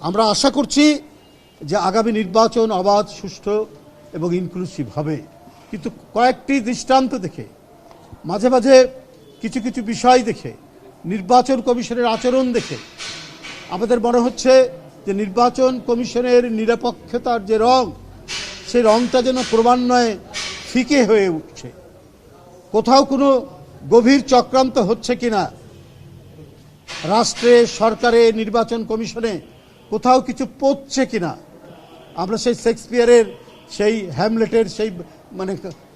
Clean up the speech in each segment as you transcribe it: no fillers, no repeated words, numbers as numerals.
আমরা আশা করছি যে আগামী নির্বাচন অবাধ, সুষ্ঠু এবং ইনক্লুসিভ হবে। কিন্তু কয়েকটি দৃষ্টান্ত দেখে, মাঝে মাঝে কিছু কিছু বিষয় দেখে, নির্বাচন কমিশনের আচরণ দেখে আমাদের মনে হচ্ছে যে নির্বাচন কমিশনের নিরপেক্ষতার যে রং, সেই রংটা যেন ক্রমান্বয়ে ফিকে হয়ে উঠছে। কোথাও কোনো গভীর চক্রান্ত হচ্ছে কিনা, রাষ্ট্রে, সরকারে, নির্বাচন কমিশনে কোথাও কিছু পচছে কিনা। আমরা সেই শেক্সপিয়ারের সেই হ্যামলেটের সেই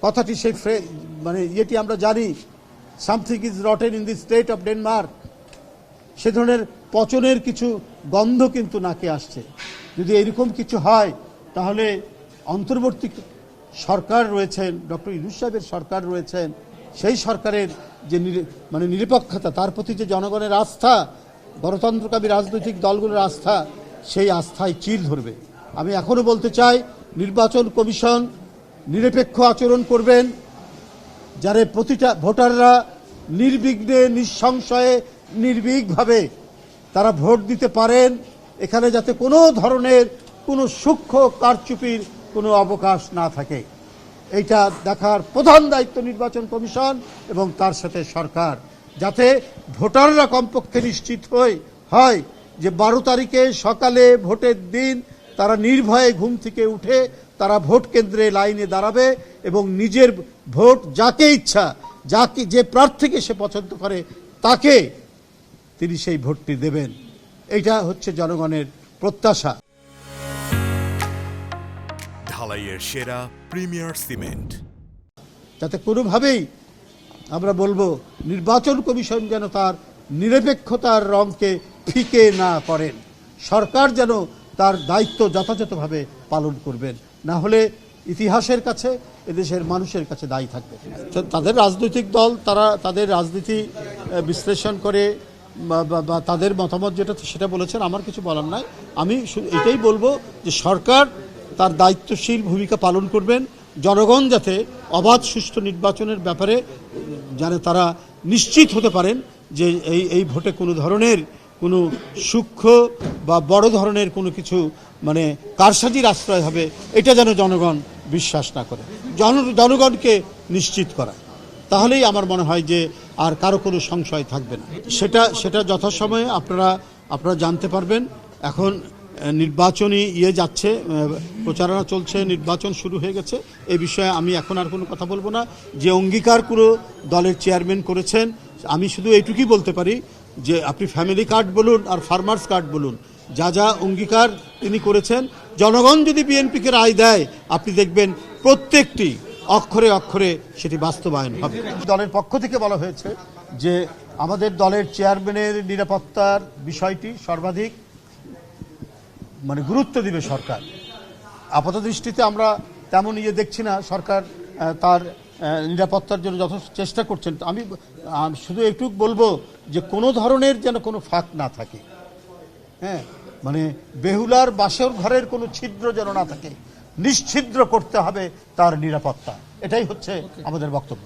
কথাটি, সেই ইয়েটি আমরা জানি, something is rotten in the state of Denmark. সে ধরনের পচনের কিছু গন্ধ কিন্তু নাকে আসছে। যদি এরকম কিছু হয় তাহলে অন্তর্বর্তী সরকার রয়েছেন, ডক্টর ইউনূস সাহেবের সরকার রয়েছেন, সেই সরকারের যে নিরপেক্ষতা, তার প্রতি যে জনগণের আস্থা, গণতন্ত্রকামী রাজনৈতিক দলগুলোর আস্থা, সেই আস্থায় চির ধরবে। আমি এখনও বলতে চাই, নির্বাচন কমিশন নিরপেক্ষ আচরণ করবেন, যারা প্রতিটা ভোটাররা নির্বিঘ্নে, নিঃসংশয়ে, নির্ভীকভাবে তারা ভোট দিতে পারেন। এখানে যাতে কোনো ধরনের কোনো সূক্ষ্ম কারচুপির কোনো অবকাশ না থাকে, এইটা দেখার প্রধান দায়িত্ব নির্বাচন কমিশন এবং তার সাথে সরকার। যাতে ভোটাররা কমপক্ষে নিশ্চিত হয় যে 12 তারিখে সকালে ভোটের দিন তারা নির্ভয়ে ঘুম থেকে উঠে তারা ভোট কেন্দ্রে লাইনে দাঁড়াবে এবং নিজের ভোট যাকে ইচ্ছা, যে প্রার্থীকে সে পছন্দ করে তাকে তিনি সেই ভোটটি দেবেন। এইটা হচ্ছে জনগণের প্রত্যাশা। ঢালাইয়ের সেরা প্রিমিয়ার সিমেন্ট, যাতে কোনোভাবেই আমরা বলবো নির্বাচন কমিশন যেন তার নিরপেক্ষতার রংকে ফিকে না করেন, সরকার যেন তার দায়িত্ব যথাযথভাবে পালন করবেন। না হলে ইতিহাসের কাছে, এদেশের মানুষের কাছে দায়ী থাকবে। তাদের রাজনৈতিক দল, তারা তাদের রাজনীতি বিশ্লেষণ করে বা তাদের মতামত যেটা সেটা বলেছেন, আমার কিছু বলার নাই। আমি এটাই বলবো যে সরকার তার দায়িত্বশীল ভূমিকা পালন করবেন, জনগণ যাতে অবাধ সুষ্ঠু নির্বাচনের ব্যাপারে যাতে তারা নিশ্চিত হতে পারেন যে এই ভোটে কোনো ধরনের কোনো সূক্ষ্ম বা বড় ধরনের কোনো কিছু কারসাজির আশ্রয় হবে, এটা যেন জনগণ বিশ্বাস না করে, জনগণকে নিশ্চিত করা। তাহলেই আমার মনে হয় যে আর কারো কোনো সংশয় থাকবে না। সেটা যথাসময়ে আপনারা জানতে পারবেন। এখন নির্বাচনী যাচ্ছে, প্রচারণা চলছে, নির্বাচন শুরু হয়ে গেছে। এই বিষয়ে আমি এখন আর কোনো কথা বলবো না। যে অঙ্গীকার পুরো দলের চেয়ারম্যান করেছেন, আমি শুধু এইটুকুই বলতে পারি যে আপনি ফ্যামিলি কার্ড বলুন আর ফার্মার্স কার্ড বলুন, যা অঙ্গীকার তিনি করেছেন, জনগণ যদি বিএনপিকে রায় দেয়, আপনি দেখবেন প্রত্যেকটি অক্ষরে অক্ষরে সেটি বাস্তবায়ন হবে। দলের পক্ষ থেকে বলা হয়েছে যে আমাদের দলের চেয়ারম্যানের নিরাপত্তার বিষয়টি সর্বাধিক গুরুত্ব দিবে সরকার। আপাত দৃষ্টিতে আমরা তেমন দেখছি না সরকার তার নিরাপত্তার জন্য যথেষ্ট চেষ্টা করছেন। আমি শুধু একটু বলবো যে কোনো ধরনের যেন কোনো ফাঁক না থাকে, হ্যাঁ, বেহুলার বাসর ঘরের কোনো ছিদ্র যেন না থাকে, নিশ্ছিদ্র করতে হবে তার নিরাপত্তা। এটাই হচ্ছে আমাদের বক্তব্য।